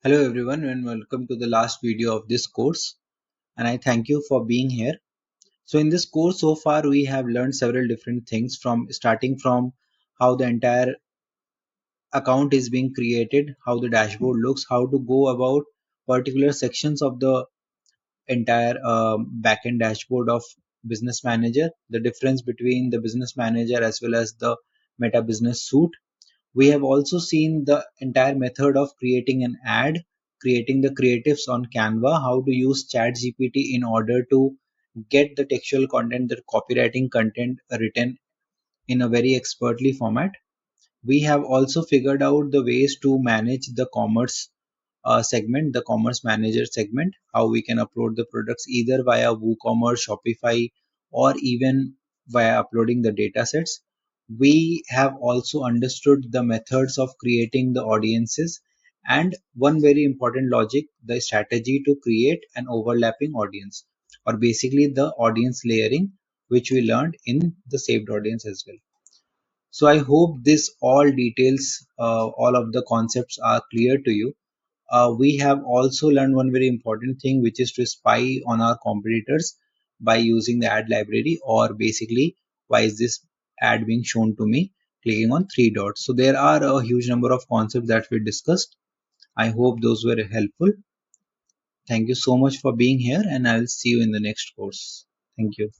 Hello everyone and welcome to the last video of this course, and I thank you for being here. So in this course so far we have learned several different things from starting from how the entire account is being created, how the dashboard looks, how to go about particular sections of the entire backend dashboard of business manager, the difference between the business manager as well as the meta business suite. We have also seen the entire method of creating an ad, creating the creatives on Canva, how to use ChatGPT in order to get the textual content, the copywriting content written in a very expertly format. We have also figured out the ways to manage the commerce segment, the commerce manager segment, how we can upload the products either via WooCommerce, Shopify, or even via uploading the data sets. We have also understood the methods of creating the audiences and one very important logic, the strategy to create an overlapping audience, or basically the audience layering, which we learned in the saved audience as well. So I hope this all details, all of the concepts are clear to you. We have also learned one very important thing, which is to spy on our competitors by using the ad library, or basically, why is this ad being shown to me? Clicking on three dots. So there are a huge number of concepts that we discussed. I hope those were helpful. Thank you so much for being here, and I will see you in the next course. Thank you.